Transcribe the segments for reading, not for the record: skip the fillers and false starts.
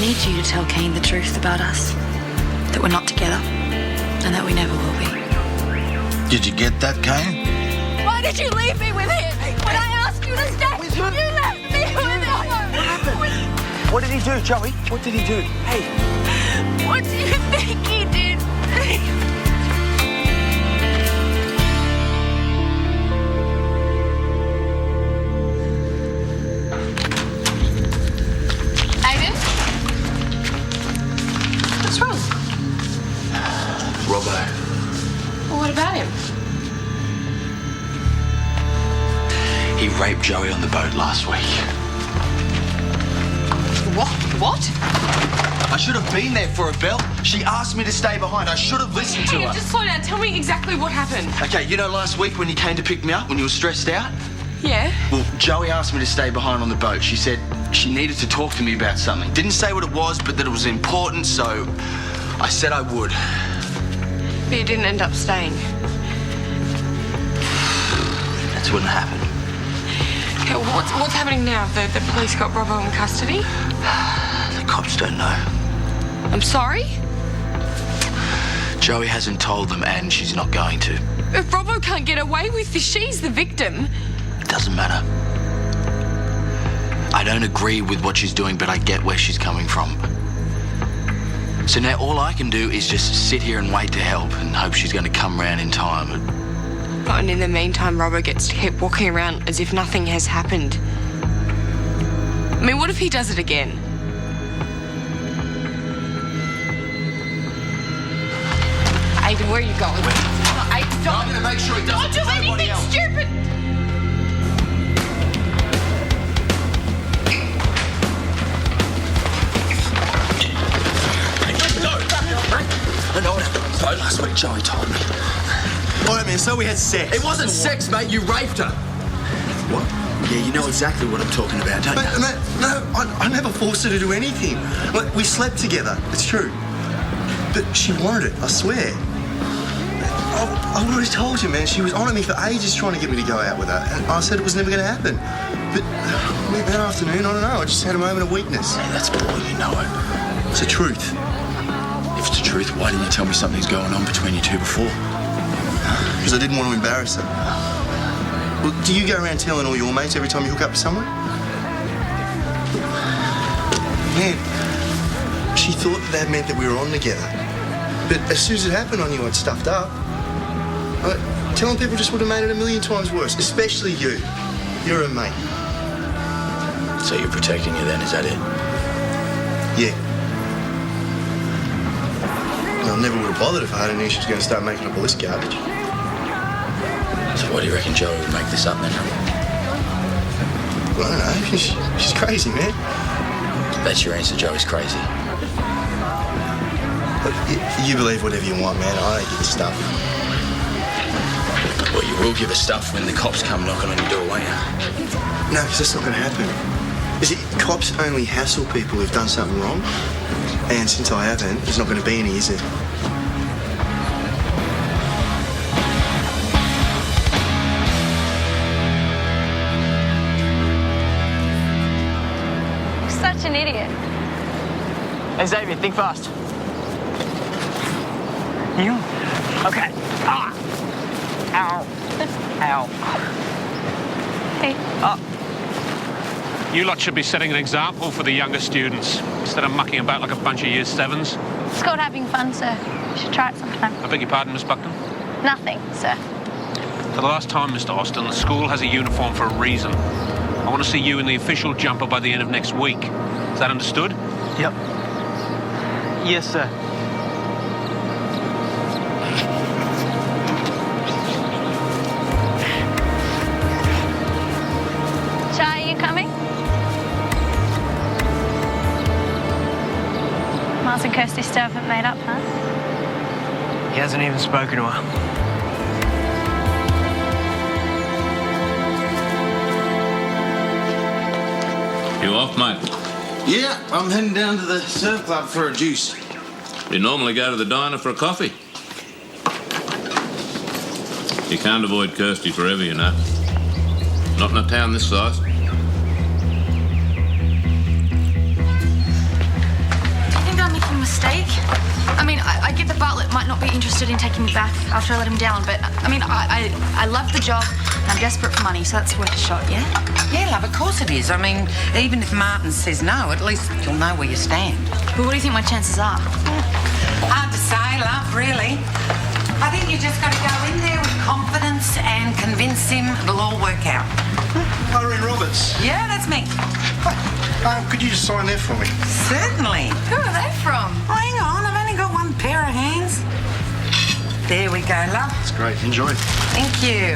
need you to tell Kane the truth about us. That we're not together, and that we never will be. Did you get that, Kane? Why did you leave me with him? When I asked you to stay, you left me with him. What happened? What did he do, Joey? What did he do? Hey. What do you think he did? Aden? What's wrong? Robbo. Well, what about him? He raped Joey on the boat last week. What? I should have been there for her, Belle. She asked me to stay behind. I should have listened to her. Just slow down. Tell me exactly what happened. Okay, you know last week when you came to pick me up when you were stressed out? Yeah? Well, Joey asked me to stay behind on the boat. She said she needed to talk to me about something. Didn't say what it was, but that it was important, so I said I would. But you didn't end up staying. That's what happened. Okay, what's happening now? The police got Robbo in custody? The cops don't know. I'm sorry? Joey hasn't told them, and she's not going to. If Robbo can't get away with this, she's the victim. It doesn't matter. I don't agree with what she's doing, but I get where she's coming from. So now all I can do is just sit here and wait to help and hope she's going to come round in time. And in the meantime, Robbo gets to keep walking around as if nothing has happened. I mean, what if he does it again? Aden, where are you going? Aden, I'm going to make sure he doesn't don't do anything stupid! I know what happened on the boat last week, Joey told me. All right, man, so we had sex. It wasn't sex, mate. You raped her. What? Yeah, you know exactly what I'm talking about, don't you? No, I never forced her to do anything. Like, we slept together, it's true. But she wanted it, I swear. I already told you, man, she was on at me for ages trying to get me to go out with her. And I said it was never going to happen. But that afternoon, I don't know, I just had a moment of weakness. Hey, that's boy, you know it. It's the truth. If it's the truth, why didn't you tell me something's going on between you two before? Because I didn't want to embarrass her. Well, do you go around telling all your mates every time you hook up with someone? Man, she thought that meant that we were on together. But as soon as it happened, I knew I'd stuffed up. Telling people just would have made it a million times worse, especially you. You're a mate. So you're protecting her then, is that it? Yeah. I never would have bothered if I hadn't knew she was going to start making up all this garbage. So why do you reckon Joey would make this up then? Well, I don't know. She's crazy, man. That's your answer, Joey's crazy. Look, you believe whatever you want, man. I don't give a stuff. Well, you will give her stuff when the cops come knocking on your door, won't you? No, because that's not going to happen. You see, cops only hassle people who've done something wrong. And since I haven't, there's not going to be any, is it? Such an idiot. Hey, Xavier, think fast. You? Okay. Ah! Ow. Ow. Hey. You lot should be setting an example for the younger students instead of mucking about like a bunch of year sevens. It's called having fun, sir. You should try it sometime. I beg your pardon, Miss Buckton? Nothing, sir. For the last time, Mr. Austin, the school has a uniform for a reason. I want to see you in the official jumper by the end of next week. Is that understood? Yep. Yes, sir. Chai, are you coming? Miles and Kirsty still haven't made up, huh? He hasn't even spoken to her. You off, mate? Yeah, I'm heading down to the surf club for a juice. You normally go to the diner for a coffee. You can't avoid Kirsty forever, you know. Not in a town this size. interested in taking me back after I let him down, but I mean, I love the job and I'm desperate for money, so that's worth a shot, yeah? Yeah, love, of course it is. I mean, even if Martin says no, at least you'll know where you stand. But what do you think my chances are? Hard to say, love, really. I think you just got to go in there with confidence and convince him it'll all work out. Irene Roberts. Yeah, that's me. Could you just sign there for me? Certainly. Who are they from? Oh, hang on, I've only got one pair of hands. There we go, love. That's great. Enjoy. Thank you.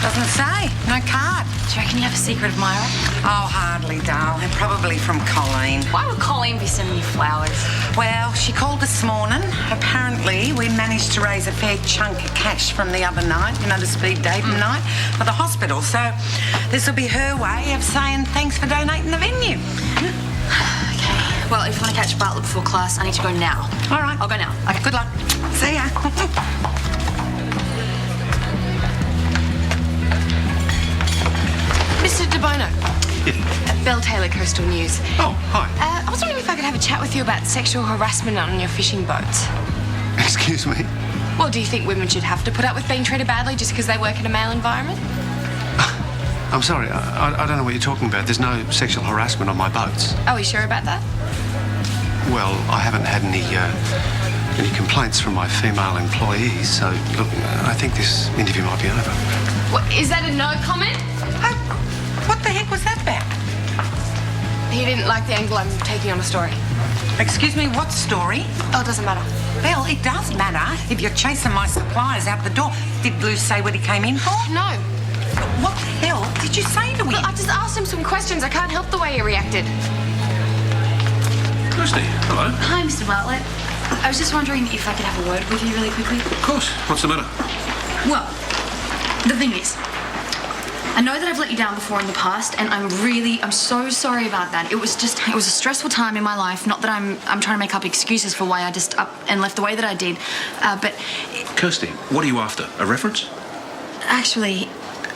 Doesn't say. No card. Do you reckon you have a secret admirer? Oh, hardly, darling. Probably from Colleen. Why would Colleen be sending you flowers? Well, she called this morning. Apparently, we managed to raise a fair chunk of cash from the other night, you know, the speed dating night, for the hospital. So this will be her way of saying thanks for donating the venue. Okay. Well, if you want to catch Bartlett before class, I need to go now. All right. I'll go now. Okay. Good luck. See ya. Mr. De Bono. Belle Taylor, Coastal News. Oh, hi. I was wondering if I could have a chat with you about sexual harassment on your fishing boats. Excuse me? Well, do you think women should have to put up with being treated badly just because they work in a male environment? I'm sorry, I don't know what you're talking about. There's no sexual harassment on my boats. Oh, are you sure about that? Well, I haven't had any complaints from my female employees, so look, I think this interview might be over. What, is that a no comment? What the heck was that about? He didn't like the angle I'm taking on a story. Excuse me, what story? Oh, it doesn't matter. Belle, it does matter if you're chasing my suppliers out the door. Did Blue say what he came in for? No. What the hell did you say to him? Look, I just asked him some questions. I can't help the way he reacted. Kirsty, hello. Hi, Mr. Bartlett. I was just wondering if I could have a word with you really quickly. Of course. What's the matter? Well, the thing is, I know that I've let you down before in the past, and I'm so sorry about that. It was a stressful time in my life. Not that I'm trying to make up excuses for why I just up and left the way that I did, but... Kirsty, what are you after? A reference? Actually,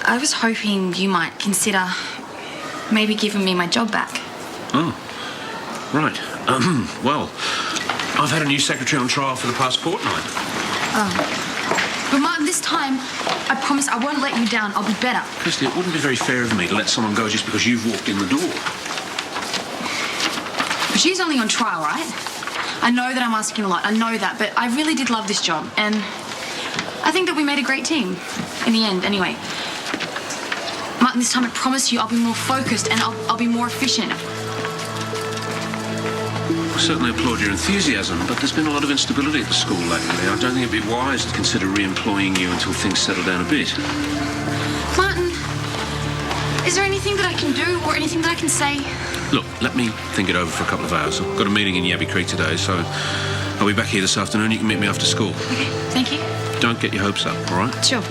I was hoping you might consider maybe giving me my job back. Oh, right. Well, I've had a new secretary on trial for the past fortnight. Oh. But Martin, this time, I promise I won't let you down. I'll be better. Kirsty, it wouldn't be very fair of me to let someone go just because you've walked in the door. But she's only on trial, right? I know that I'm asking a lot. I know that. But I really did love this job. And I think that we made a great team. In the end, anyway. Martin, this time I promise you I'll be more focused and I'll be more efficient. I certainly applaud your enthusiasm, but there's been a lot of instability at the school lately. I don't think it'd be wise to consider re-employing you until things settle down a bit. Martin, is there anything that I can do or anything that I can say? Look, let me think it over for a couple of hours. I've got a meeting in Yabby Creek today, so I'll be back here this afternoon. You can meet me after school. Okay, thank you. Don't get your hopes up, all right? Sure.